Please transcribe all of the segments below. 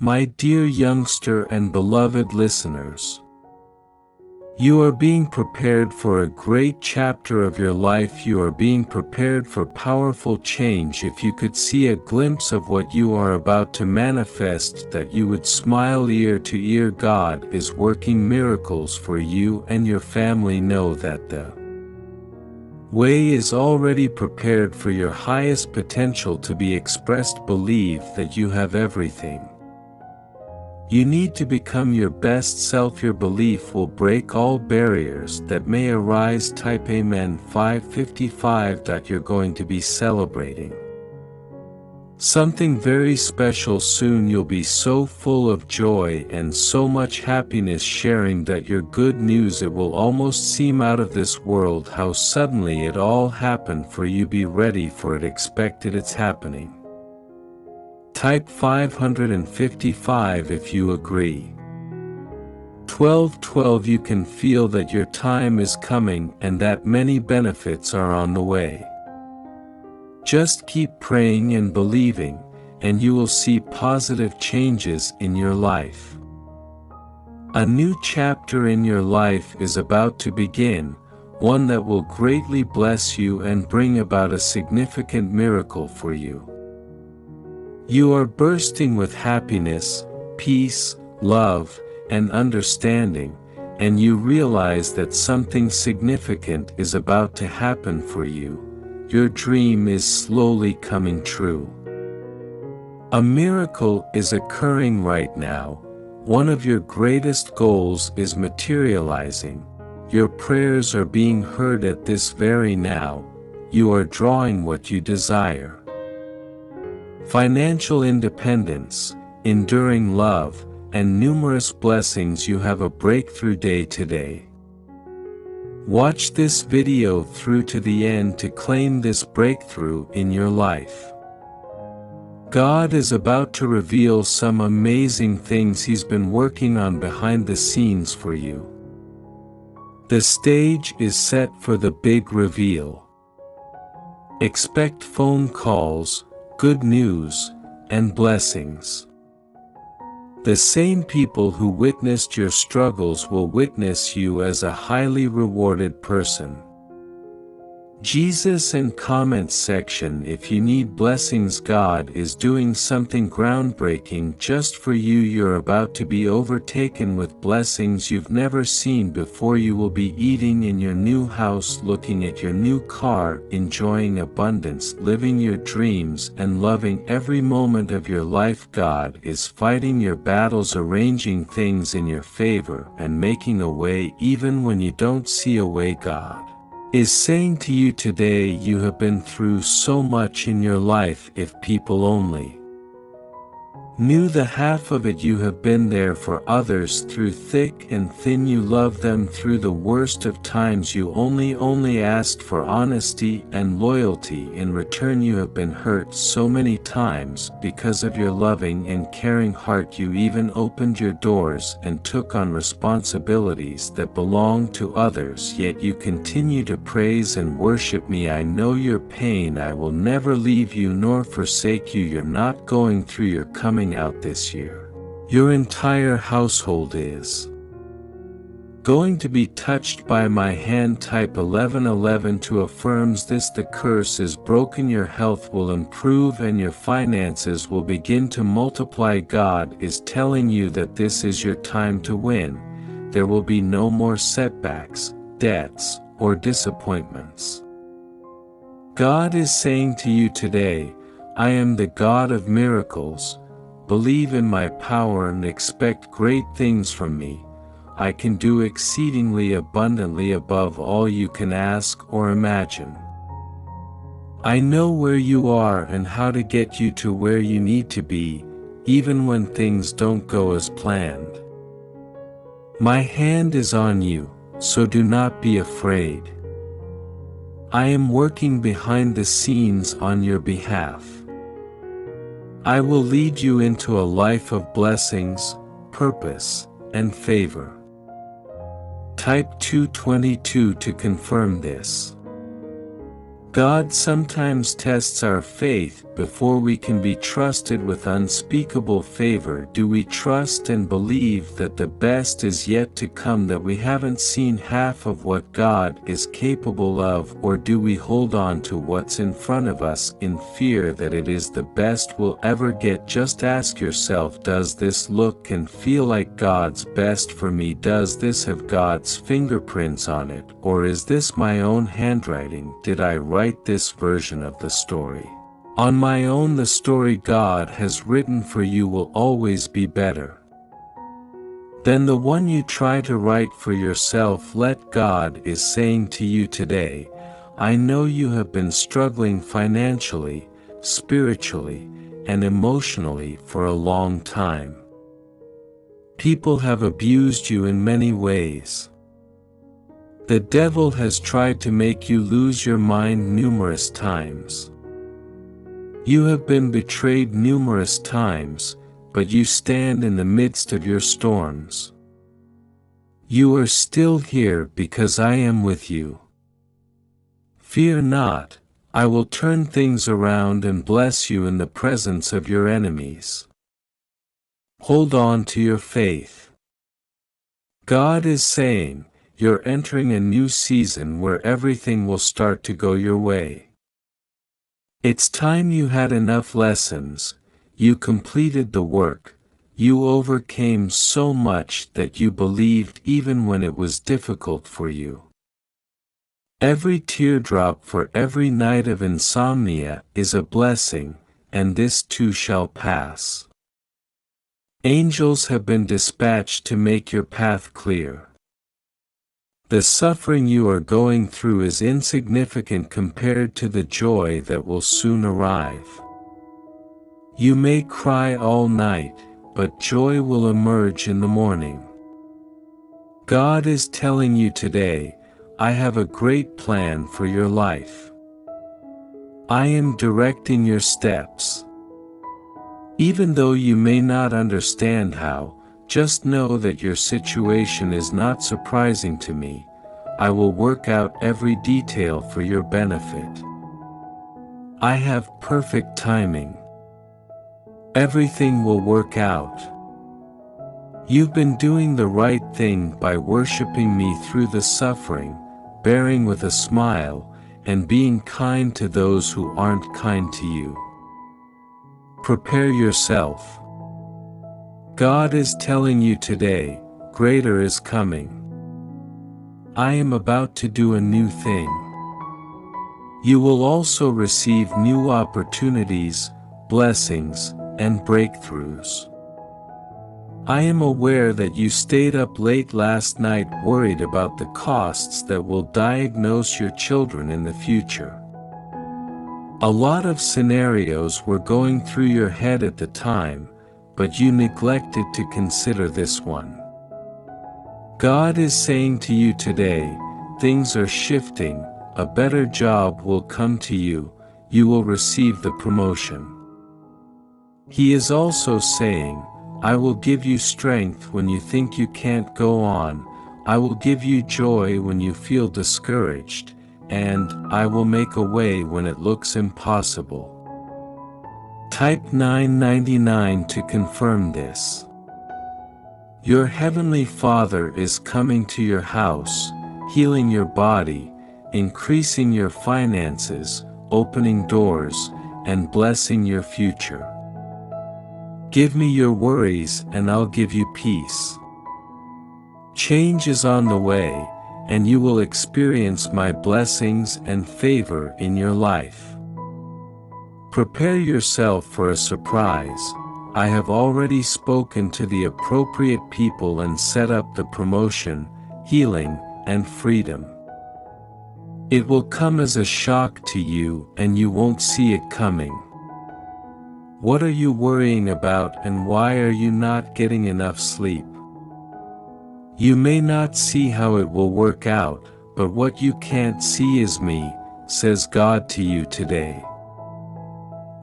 My dear youngster and beloved listeners, you are being prepared for a great chapter of your life. You are being prepared for powerful change. If you could see a glimpse of what you are about to manifest, that you would smile ear to ear. God is working miracles for you and your family. Know that the way is already prepared for your highest potential to be expressed. Believe that you have everything you need to become your best self. Your belief will break all barriers that may arise. Type Amen. 555. You're going to be celebrating something very special soon. You'll be so full of joy and so much happiness sharing that your good news. It will almost seem out of this world how suddenly it all happened for you. Be ready for it. Expect it. It's happening. Type 555 if you agree. 1212. You can feel that your time is coming and that many benefits are on the way. Just keep praying and believing, and you will see positive changes in your life. A new chapter in your life is about to begin, one that will greatly bless you and bring about a significant miracle for you. You are bursting with happiness, peace, love, and understanding, and you realize that something significant is about to happen for you. Your dream is slowly coming true. A miracle is occurring right now. One of your greatest goals is materializing. Your prayers are being heard at this very now. You are drawing what you desire. Financial independence, enduring love, and numerous blessings. You have a breakthrough day today. Watch this video through to the end to claim this breakthrough in your life. God is about to reveal some amazing things He's been working on behind the scenes for you. The stage is set for the big reveal. Expect phone calls, good news, and blessings. The same people who witnessed your struggles will witness you as a highly rewarded person. Jesus and comments section. If you need blessings, God is doing something groundbreaking just for you. You're about to be overtaken with blessings you've never seen before. You will be eating in your new house, looking at your new car, enjoying abundance, living your dreams, and loving every moment of your life. God is fighting your battles, arranging things in your favor, and making a way even when you don't see a way. God is saying to you today, you have been through so much in your life. If people only knew the half of it. You have been there for others through thick and thin. You love them through the worst of times. You only asked for honesty and loyalty. In return, you have been hurt so many times. Because of your loving and caring heart, you even opened your doors and took on responsibilities that belong to others. Yet you continue to praise and worship me. I know your pain. I will never leave you nor forsake you. You're not going through, you're coming out this year. Your entire household is going to be touched by my hand. Type 1111 to affirms this. The curse is broken. Your health will improve and your finances will begin to multiply. God is telling you that this is your time to win. There will be no more setbacks, debts, or disappointments. God is saying to you today, I am the God of miracles. Believe in my power and expect great things from me. I can do exceedingly abundantly above all you can ask or imagine. I know where you are and how to get you to where you need to be, even when things don't go as planned. My hand is on you, so do not be afraid. I am working behind the scenes on your behalf. I will lead you into a life of blessings, purpose, and favor. Type 222 to confirm this. God sometimes tests our faith before we can be trusted with unspeakable favor, do we trust and believe that the best is yet to come, that we haven't seen half of what God is capable of, or do we hold on to what's in front of us in fear that it is the best we'll ever get? Just ask yourself, does this look and feel like God's best for me? Does this have God's fingerprints on it, or is this my own handwriting? Did I write this version of the story on my own? The story God has written for you will always be better than the one you try to write for yourself. Let God is saying to you today, I know you have been struggling financially, spiritually, and emotionally for a long time. People have abused you in many ways. The devil has tried to make you lose your mind numerous times. You have been betrayed numerous times, but you stand in the midst of your storms. You are still here because I am with you. Fear not, I will turn things around and bless you in the presence of your enemies. Hold on to your faith. God is saying, you're entering a new season where everything will start to go your way. It's time you had enough lessons, you completed the work, you overcame so much that you believed even when it was difficult for you. Every teardrop for every night of insomnia is a blessing, and this too shall pass. Angels have been dispatched to make your path clear. The suffering you are going through is insignificant compared to the joy that will soon arrive. You may cry all night, but joy will emerge in the morning. God is telling you today, I have a great plan for your life. I am directing your steps. Even though you may not understand how, just know that your situation is not surprising to me. I will work out every detail for your benefit. I have perfect timing. Everything will work out. You've been doing the right thing by worshiping me through the suffering, bearing with a smile, and being kind to those who aren't kind to you. Prepare yourself. God is telling you today, greater is coming. I am about to do a new thing. You will also receive new opportunities, blessings, and breakthroughs. I am aware that you stayed up late last night worried about the costs that will diagnose your children in the future. A lot of scenarios were going through your head at the time, but you neglected to consider this one. God is saying to you today, things are shifting, a better job will come to you, you will receive the promotion. He is also saying, I will give you strength when you think you can't go on, I will give you joy when you feel discouraged, and I will make a way when it looks impossible. Type 999 to confirm this. Your Heavenly Father is coming to your house, healing your body, increasing your finances, opening doors, and blessing your future. Give me your worries and I'll give you peace. Change is on the way, and you will experience my blessings and favor in your life. Prepare yourself for a surprise. I have already spoken to the appropriate people and set up the promotion, healing, and freedom. It will come as a shock to you and you won't see it coming. What are you worrying about and why are you not getting enough sleep? You may not see how it will work out, but what you can't see is me, says God to you today.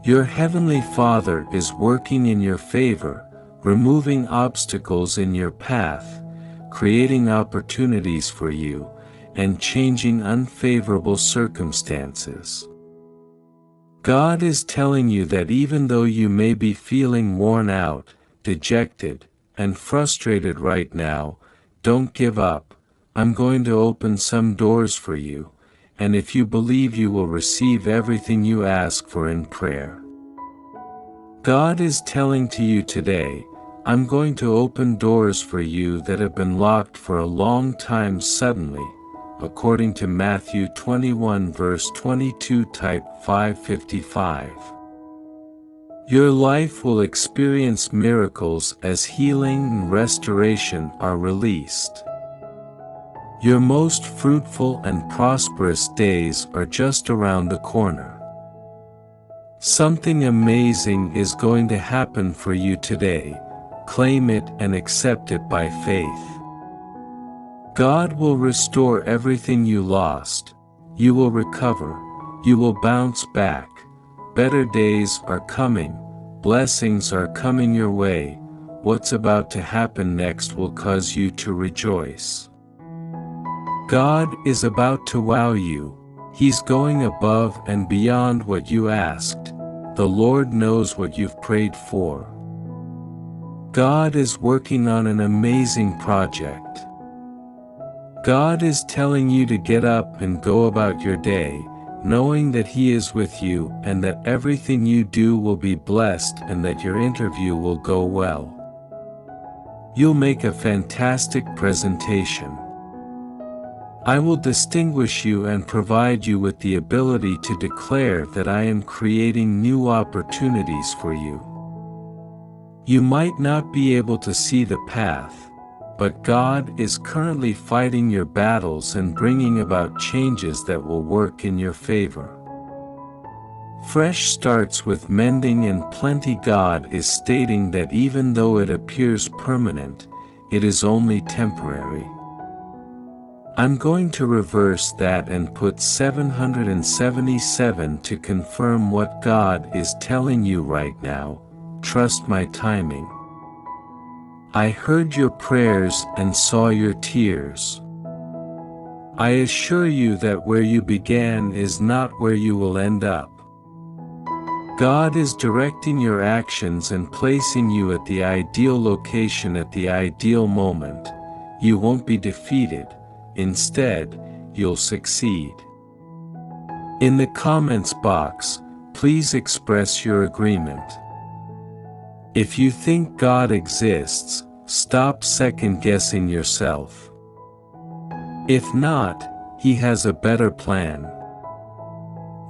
Your Heavenly Father is working in your favor, removing obstacles in your path, creating opportunities for you, and changing unfavorable circumstances. God is telling you that even though you may be feeling worn out, dejected, and frustrated right now, don't give up. I'm going to open some doors for you, and if you believe, you will receive everything you ask for in prayer. God is telling to you today, I'm going to open doors for you that have been locked for a long time suddenly, according to Matthew 21 verse 22 type 555. Your life will experience miracles as healing and restoration are released. Your most fruitful and prosperous days are just around the corner. Something amazing is going to happen for you today. Claim it and accept it by faith. God will restore everything you lost. You will recover. You will bounce back. Better days are coming. Blessings are coming your way. What's about to happen next will cause you to rejoice. God is about to wow you. He's going above and beyond what you asked. The Lord knows what you've prayed for. God is working on an amazing project. God is telling you to get up and go about your day, knowing that He is with you and that everything you do will be blessed and that your interview will go well. You'll make a fantastic presentation. I will distinguish you and provide you with the ability to declare that I am creating new opportunities for you. You might not be able to see the path, but God is currently fighting your battles and bringing about changes that will work in your favor. Fresh starts with mending and plenty. God is stating that even though it appears permanent, it is only temporary. I'm going to reverse that and put 777 to confirm what God is telling you right now. Trust my timing. I heard your prayers and saw your tears. I assure you that where you began is not where you will end up. God is directing your actions and placing you at the ideal location at the ideal moment. You won't be defeated. Instead, you'll succeed. In the comments box, please express your agreement. If you think God exists, stop second-guessing yourself. If not, He has a better plan.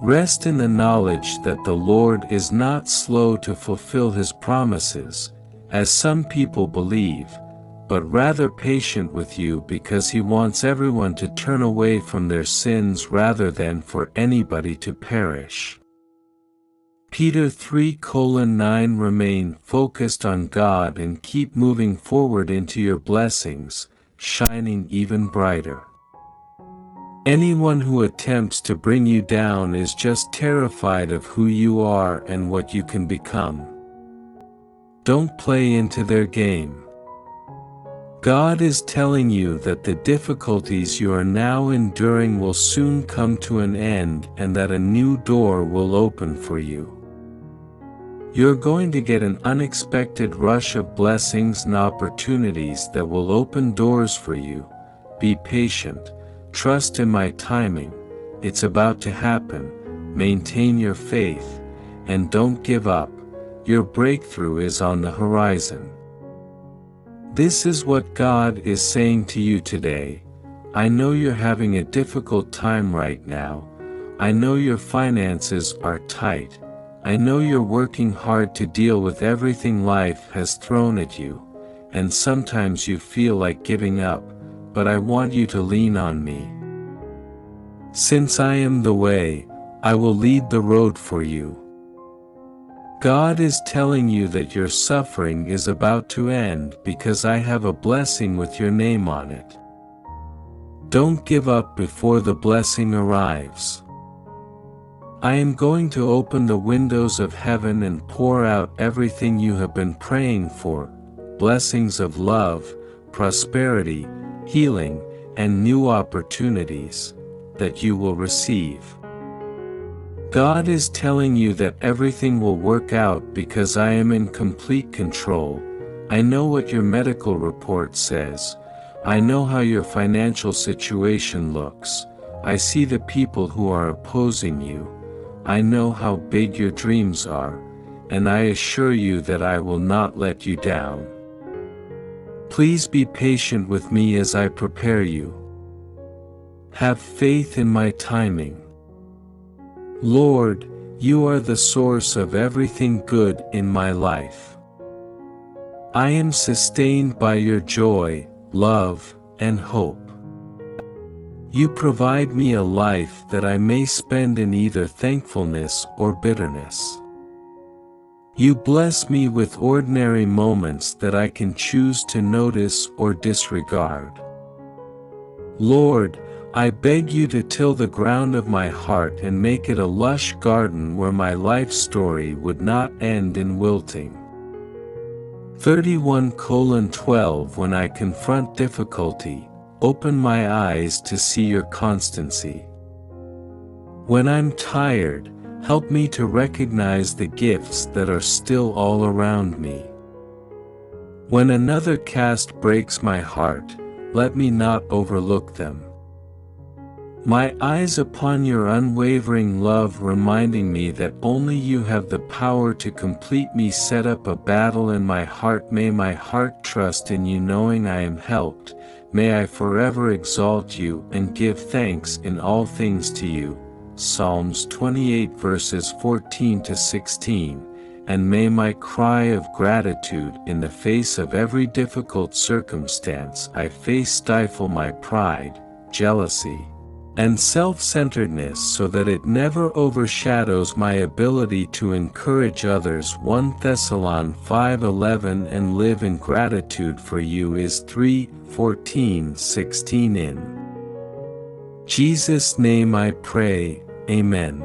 Rest in the knowledge that the Lord is not slow to fulfill His promises, as some people believe, but rather patient with you because He wants everyone to turn away from their sins rather than for anybody to perish. Peter 3:9 Remain focused on God and keep moving forward into your blessings, shining even brighter. Anyone who attempts to bring you down is just terrified of who you are and what you can become. Don't play into their game. God is telling you that the difficulties you are now enduring will soon come to an end and that a new door will open for you. You're going to get an unexpected rush of blessings and opportunities that will open doors for you. Be patient. Trust in my timing. It's about to happen. Maintain your faith. And don't give up. Your breakthrough is on the horizon. This is what God is saying to you today. I know you're having a difficult time right now. I know your finances are tight. I know you're working hard to deal with everything life has thrown at you, and sometimes you feel like giving up, but I want you to lean on me. Since I am the way, I will lead the road for you. God is telling you that your suffering is about to end because I have a blessing with your name on it. Don't give up before the blessing arrives. I am going to open the windows of heaven and pour out everything you have been praying for, blessings of love, prosperity, healing, and new opportunities that you will receive. God is telling you that everything will work out because I am in complete control. I know what your medical report says. I know how your financial situation looks. I see the people who are opposing you. I know how big your dreams are, and I assure you that I will not let you down. Please be patient with me as I prepare you. Have faith in my timing. Lord, you are the source of everything good in my life. I am sustained by your joy, love, and hope. You provide me a life that I may spend in either thankfulness or bitterness. You bless me with ordinary moments that I can choose to notice or disregard. Lord, I beg you to till the ground of my heart and make it a lush garden where my life story would not end in wilting. 31:12 When I confront difficulty, open my eyes to see your constancy. When I'm tired, help me to recognize the gifts that are still all around me. When another cast breaks my heart, let me not overlook them. My eyes upon your unwavering love reminding me that only you have the power to complete me. Set up a battle in my heart. May my heart trust in you knowing I am helped. May I forever exalt you and give thanks in all things to you. Psalms 28 verses 14-16. And may my cry of gratitude in the face of every difficult circumstance I face stifle my pride, jealousy, and self-centeredness so that it never overshadows my ability to encourage others. 1 Thessalonians 5:11 And live in gratitude for you is 3:14-16 In Jesus' name I pray, Amen.